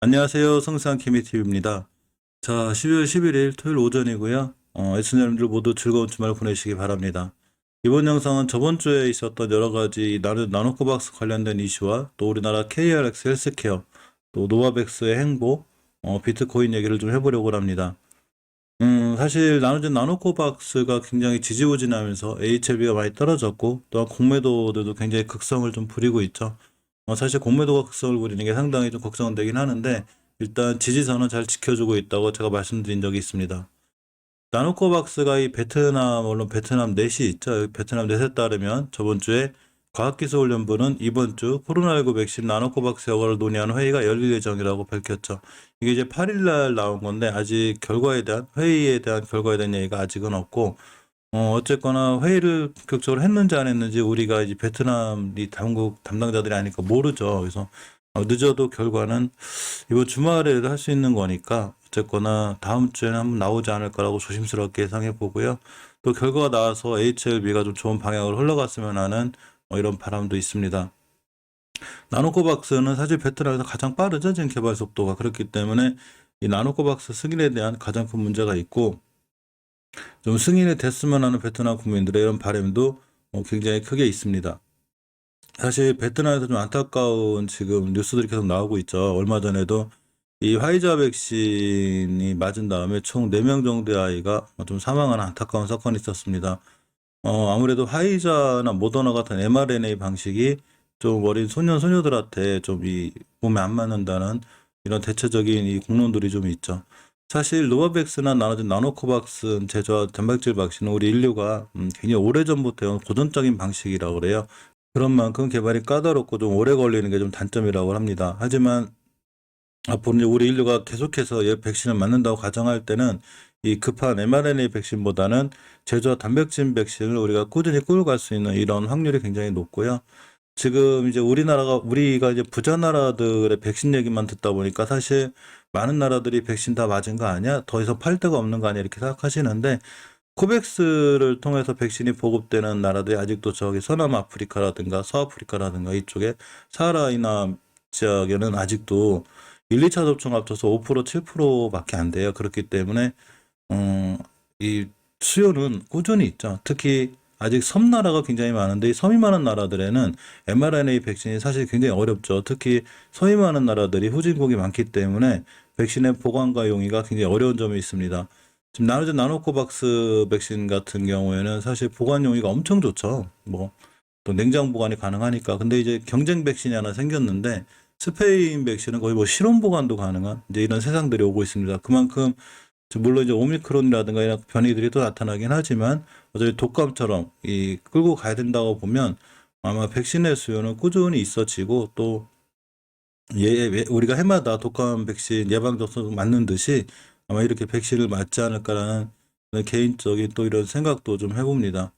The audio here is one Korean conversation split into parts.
안녕하세요. 성상 케미TV입니다. 자, 12월 11일 토요일 오전이고요. 애청자 여러분들 모두 즐거운 주말 보내시기 바랍니다. 이번 영상은 저번 주에 있었던 여러 가지 나노코박스 관련된 이슈와 또 우리나라 KRX 헬스케어, 또 노바백스의 행보, 비트코인 얘기를 좀 해보려고 합니다. 사실 나노코박스가 굉장히 지지부진하면서 HLB가 많이 떨어졌고, 또한 공매도들도 굉장히 극성을 좀 부리고 있죠. 사실 공매도가 극성을 부리는 게 상당히 좀 걱정되긴 하는데, 일단 지지선은 잘 지켜주고 있다고 제가 말씀드린 적이 있습니다. 나노코박스가 이 베트남, 물론 베트남 넷이 있죠. 베트남 넷에 따르면 저번 주에 과학기술훈련부는 이번 주 코로나19 백신 나노코박스 여과를 논의하는 회의가 열릴 예정이라고 밝혔죠. 이게 이제 8일 날 나온 건데 아직 회의에 대한 결과에 대한 얘기가 아직은 없고, 어쨌거나 회의를 본격적으로 했는지 안 했는지 우리가 이제 베트남 이 당국 담당자들이 아니까 모르죠. 그래서 늦어도 결과는 이번 주말에도 할 수 있는 거니까 어쨌거나 다음 주에는 한번 나오지 않을까라고 조심스럽게 예상해 보고요. 또 결과가 나와서 HLB가 좀 좋은 방향으로 흘러갔으면 하는 이런 바람도 있습니다. 나노코박스는 사실 베트남에서 가장 빠르죠. 지금 개발 속도가. 그렇기 때문에 이 나노코박스 승인에 대한 가장 큰 문제가 있고, 좀 승인이 됐으면 하는 베트남 국민들의 이런 바람도 굉장히 크게 있습니다. 사실 베트남에서 좀 안타까운 지금 뉴스들이 계속 나오고 있죠. 얼마 전에도 이 화이자 백신이 맞은 다음에 총 4명 정도의 아이가 좀 사망하는 안타까운 사건이 있었습니다. 아무래도 화이자나 모더나 같은 mRNA 방식이 좀 어린 소년들한테 좀 이 몸에 안 맞는다는 이런 대체적인 이 공론들이 좀 있죠. 사실 노바백스나 나노코박스 제조와 단백질 백신은 우리 인류가 굉장히 오래전부터 해온 고전적인 방식이라고 그래요. 그런 만큼 개발이 까다롭고 좀 오래 걸리는 게 좀 단점이라고 합니다. 하지만 앞으로 이제 우리 인류가 계속해서 이 백신을 맞는다고 가정할 때는 이 급한 mRNA 백신보다는 제조와 단백질 백신을 우리가 꾸준히 끌고 갈 수 있는 이런 확률이 굉장히 높고요. 지금 이제 우리가 이제 부자 나라들의 백신 얘기만 듣다 보니까 사실 많은 나라들이 백신 다 맞은 거 아니야? 더 이상 팔 데가 없는 거 아니야? 이렇게 생각하시는데, 코백스를 통해서 백신이 보급되는 나라들이 아직도 저기 서남아프리카라든가 서아프리카라든가 이쪽에 사하라이나 지역에는 아직도 1, 2차 접종 합쳐서 5%, 7%밖에 안 돼요. 그렇기 때문에 이 수요는 꾸준히 있죠. 특히 아직 섬나라가 굉장히 많은데 이 섬이 많은 나라들에는 mRNA 백신이 사실 굉장히 어렵죠. 특히 섬이 많은 나라들이 후진국이 많기 때문에 백신의 보관과 용이가 굉장히 어려운 점이 있습니다. 지금 나노코박스 백신 같은 경우에는 사실 보관 용이가 엄청 좋죠. 뭐 또 냉장 보관이 가능하니까. 근데 이제 경쟁 백신이 하나 생겼는데 스페인 백신은 거의 뭐 실온 보관도 가능한 이제 이런 세상들이 오고 있습니다. 그만큼 물론 이제 오미크론이라든가 이런 변이들이 또 나타나긴 하지만 어차피 독감처럼 이 끌고 가야 된다고 보면 아마 백신의 수요는 꾸준히 있어지고 또 우리가 해마다 독감 백신 예방 접종 맞는 듯이 아마 이렇게 백신을 맞지 않을까라는 개인적인 또 이런 생각도 좀 해봅니다.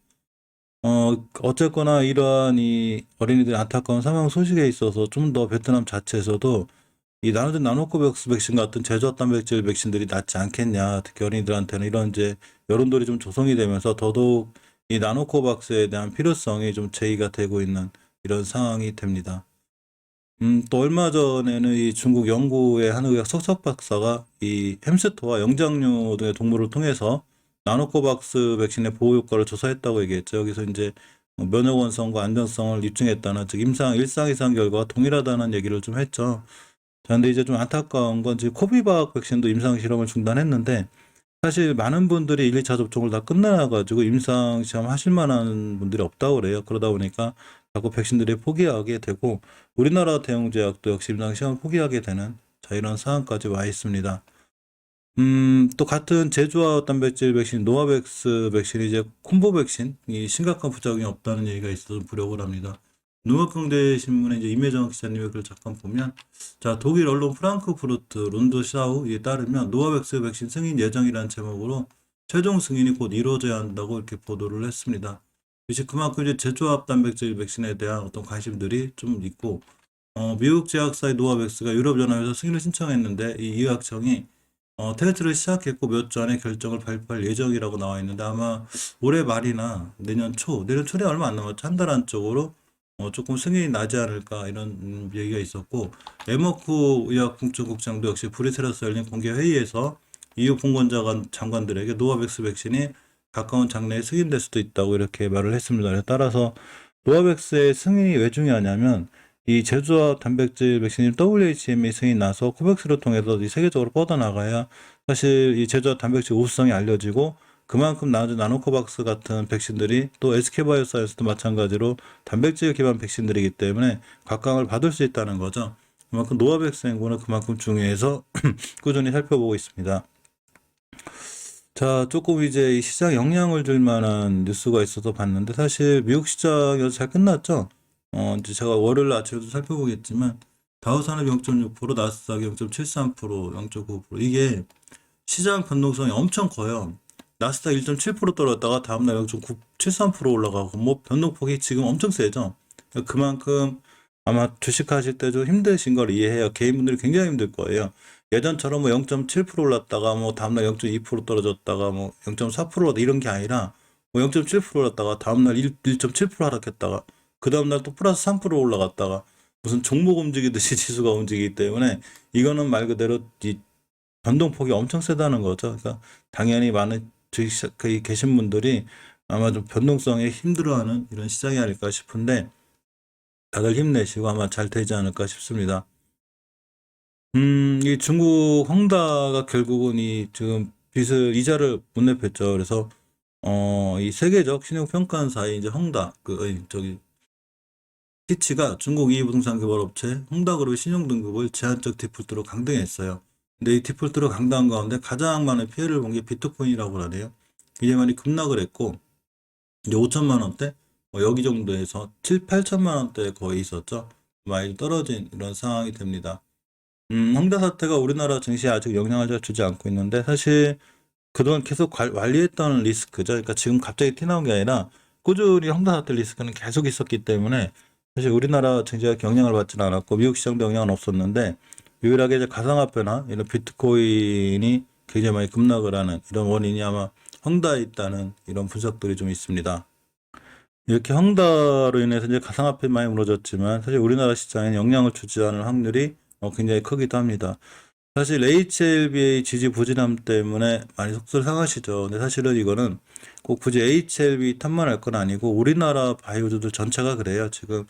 어쨌거나 이러한 이 어린이들의 안타까운 사망 소식에 있어서 좀 더 베트남 자체에서도 이 나노코백스 백신 같은 제조합 단백질 백신들이 낫지 않겠냐, 특히 어린이들한테는 이런 이제 여론들이 좀 조성이 되면서 더더욱 이 나노코박스에 대한 필요성이 좀 제기가 되고 있는 이런 상황이 됩니다. 또 얼마 전에는 이 중국 영구의 한 의학 석석 박사가 이 햄스터와 영장류 등의 동물을 통해서 나노코박스 백신의 보호 효과를 조사했다고 얘기했죠. 여기서 이제 면역 원성과 안전성을 입증했다는, 즉 일상 이상 결과와 동일하다는 얘기를 좀 했죠. 자, 근데 이제 좀 안타까운 건 지금 코비박 백신도 임상 실험을 중단했는데 사실 많은 분들이 1, 2차 접종을 다 끝나가지고 임상 시험 하실 만한 분들이 없다고 그래요. 그러다 보니까 자꾸 백신들이 포기하게 되고 우리나라 대형제약도 역시 임상 시험 포기하게 되는 자 이런 상황까지 와 있습니다. 또 같은 제조화 단백질 백신 노바백스 백신이 이제 콤보 백신이 심각한 부작용이 없다는 얘기가 있어서 부력을 합니다. 농업경제 신문의 이제 임혜정 기자님의 글을 잠깐 보면, 자 독일 언론 프랑크푸르트 룬드샤우에 따르면 노바백스 백신 승인 예정이라는 제목으로 최종 승인이 곧 이루어져야 한다고 이렇게 보도를 했습니다. 이제 그만큼 이제 제조합 단백질 백신에 대한 어떤 관심들이 좀 있고, 미국 제약사의 노바백스가 유럽연합에서 승인을 신청했는데 이 의학청이 테스트를 시작했고 몇 주 안에 결정을 발표할 예정이라고 나와 있는데 아마 올해 말이나 내년 초에 얼마 안 남았죠. 한 달 안쪽으로 조금 승인이 나지 않을까 이런 얘기가 있었고, 에머쿠 의약국장도 역시 브뤼셀에서 열린 공개 회의에서 EU 공권자 장관들에게 노바백스 백신이 가까운 장래에 승인될 수도 있다고 이렇게 말을 했습니다. 따라서 노바백스의 승인이 왜 중요하냐면, 이 제조업 단백질 백신이 WHM이 승인 나서 코백스를 통해서 이 세계적으로 뻗어나가야 사실 이 제조업 단백질 우수성이 알려지고, 그만큼 나노코박스 같은 백신들이 또 SK바이오사이언스도 마찬가지로 단백질 기반 백신들이기 때문에 각광을 받을 수 있다는 거죠. 그만큼 노바백스 연구는 그만큼 중요해서 꾸준히 살펴보고 있습니다. 자, 조금 이제 이 시장 영향을 줄 만한 뉴스가 있어서 봤는데, 사실 미국 시장이 잘 끝났죠. 이제 제가 월요일 아침에도 살펴보겠지만, 다우산업 0.6%, 나스닥 0.73%, 0.9%. 이게 시장 변동성이 엄청 커요. 나스닥 1.7% 떨어졌다가 다음날 0.973% 올라가고, 뭐 변동폭이 지금 엄청 세죠. 그만큼 아마 주식하실 때 좀 힘드신 걸 이해해요. 개인분들이 굉장히 힘들 거예요. 예전처럼 뭐 0.7% 올랐다가 뭐 다음날 0.2% 떨어졌다가 뭐 0.4% 이런 게 아니라, 뭐 0.7% 올랐다가 다음날 1.7% 하락했다가 그 다음날 또 플러스 3% 올라갔다가, 무슨 종목 움직이듯이 지수가 움직이기 때문에 이거는 말 그대로 이 변동폭이 엄청 세다는 거죠. 그러니까 당연히 많은 주식 계신 분들이 아마 좀 변동성에 힘들어하는 이런 시장이 아닐까 싶은데, 다들 힘내시고 아마 잘 되지 않을까 싶습니다. 이 중국 헝다가 결국은 이 지금 이자를 못 내뺐죠. 그래서 이 세계적 신용평가사인 이제 헝다 피치가 중국 2위 부동산 개발업체 헝다그룹의 신용등급을 제한적 디폴트로 강등했어요. 근데 이 디폴트로 강등한 가운데 가장 많은 피해를 본 게 비트코인이라고 하네요. 이제 많이 급락을 했고, 이제 5천만 원대 여기 정도에서 7, 8천만 원대 거의 있었죠. 많이 떨어진 이런 상황이 됩니다. 헝다 사태가 우리나라 증시에 아직 영향을 잘 주지 않고 있는데, 사실 그동안 계속 관리했던 리스크죠. 그러니까 지금 갑자기 튀나온 게 아니라 꾸준히 헝다 사태 리스크는 계속 있었기 때문에 사실 우리나라 증시가 영향을 받지는 않았고, 미국 시장도 영향은 없었는데, 유일하게 이제 가상화폐나 이런 비트코인이 굉장히 많이 급락을 하는 이런 원인이 아마 헝다에 있다는 이런 분석들이 좀 있습니다. 이렇게 헝다로 인해서 이제 가상화폐 많이 무너졌지만, 사실 우리나라 시장에 영향을 주지 않을 확률이 굉장히 크기도 합니다. 사실 HLB의 지지부진함 때문에 많이 속수를 상하시죠. 근데 사실은 이거는 꼭 굳이 HLB 탓만 할 건 아니고, 우리나라 바이오주들 전체가 그래요. 지금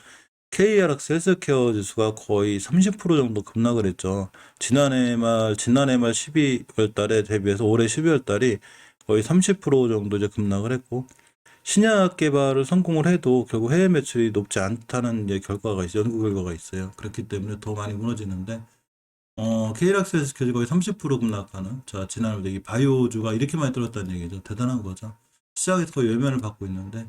KRX 헬스케어 지수가 거의 30% 정도 급락을 했죠. 지난해 말 12월 달에 대비해서 올해 12월 달이 거의 30% 정도 이제 급락을 했고, 신약 개발을 성공을 해도 결국 해외 매출이 높지 않다는 이제 연구 결과가 있어요. 그렇기 때문에 더 많이 무너지는데, KRX 헬스케어 거의 30% 급락하는, 자, 지난해 대비 바이오주가 이렇게 많이 떨어졌다는 얘기죠. 대단한 거죠. 시장에서 거의 외면을 받고 있는데,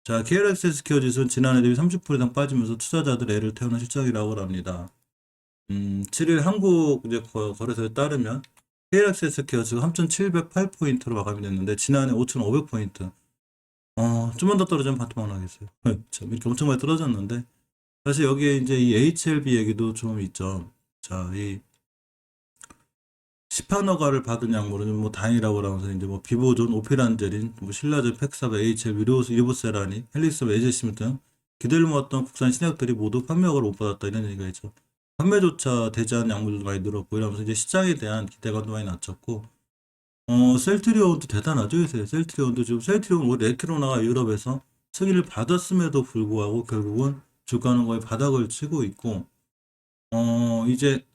자, KRX 헬스케어 지수는 지난해 대비 30% 이상 빠지면서 투자자들 애를 태우는 실적이라고 합니다. 7일 한국 이제 거래소에 따르면 KRX 헬스케어 지수가 3,708포인트로 마감이 됐는데, 지난해 5,500포인트. 좀만 더 떨어지면 반토막 나겠어요. 참, 이렇게 엄청 많이 떨어졌는데, 사실 여기에 이제 이 HLB 얘기도 좀 있죠. 자, 이 시판허가를 받은 약물은 뭐 다행이라고 하면서 이제 뭐 비보존, 오피란제린, 뭐 신라젠, 팩사베, HLB, 리보세라니, 헬릭스, 에제시스 등 기대를 모았던 국산 신약들이 모두 판매허가를 못 받았다 이런 얘기가 있죠. 판매조차 되지 않은 약물들도 많이 늘었고, 이러면서 이제 시장에 대한 기대감도 많이 낮췄고, 셀트리온도 대단하죠, 요새. 셀트리온도 지금 셀트리온 레키로나가 유럽에서 승인을 받았음에도 불구하고 결국은 주가는 거의 바닥을 치고 있고, 이제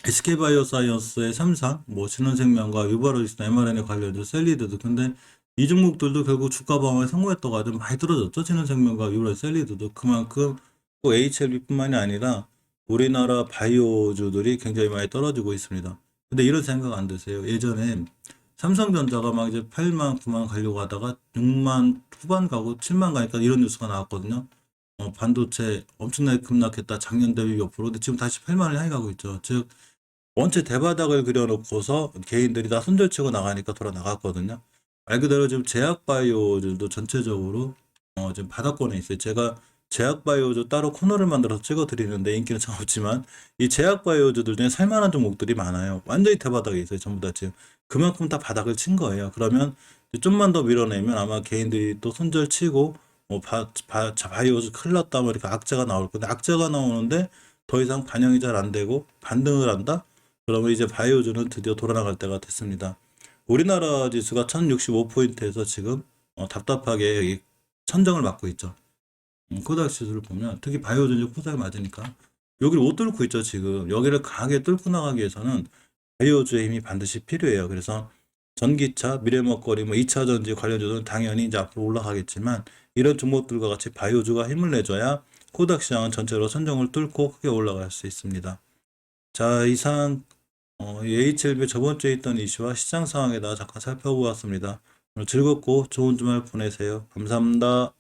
SK바이오사이언스의 3상, 뭐 신원생명과 유바로이스나 mRNA 관련된 셀리드도, 근데 이 종목들도 결국 주가 방어에 성공했다고 하더니 많이 떨어졌죠. 신원생명과 유바로이스 셀리드도. 그만큼 또 HLB뿐만이 아니라 우리나라 바이오주들이 굉장히 많이 떨어지고 있습니다. 근데 이런 생각 안 드세요? 예전에 삼성전자가 막 이제 8만, 9만 가려고 하다가 6만 후반 가고 7만 가니까 이런 뉴스가 나왔거든요. 반도체 엄청나게 급락했다. 작년 대비 몇 프로. 근데 지금 다시 8만을 향해 가고 있죠. 즉, 원체 대바닥을 그려놓고서 개인들이 다 손절치고 나가니까 돌아 나갔거든요. 말 그대로 지금 제약바이오들도 전체적으로 지금 바닥권에 있어요. 제가 제약바이오주 따로 코너를 만들어서 찍어드리는데 인기는 참 없지만, 이 제약바이오주들 중에 살만한 종목들이 많아요. 완전히 대바닥에 있어요. 전부 다 지금. 그만큼 다 바닥을 친 거예요. 그러면 좀만 더 밀어내면 아마 개인들이 또 손절치고 바이오주 큰일 났다, 뭐 이렇게 악재가 나올 건데, 악재가 나오는데 더 이상 반영이 잘 안 되고 반등을 한다? 그러면 이제 바이오주는 드디어 돌아나갈 때가 됐습니다. 우리나라 지수가 1065포인트에서 지금 답답하게 여기 천정을 맞고 있죠. 코닥 지수를 보면 특히 바이오주는 코닥이 맞으니까 여기를 못 뚫고 있죠. 지금 여기를 강하게 뚫고 나가기 위해서는 바이오주의 힘이 반드시 필요해요. 그래서 전기차, 미래먹거리, 뭐 2차 전지 관련주들은 당연히 이제 앞으로 올라가겠지만 이런 종목들과 같이 바이오주가 힘을 내줘야 코닥 시장은 전체로 선정을 뚫고 크게 올라갈 수 있습니다. 자, 이상 HLB 저번 주에 있던 이슈와 시장 상황에 대해 잠깐 살펴보았습니다. 오늘 즐겁고 좋은 주말 보내세요. 감사합니다.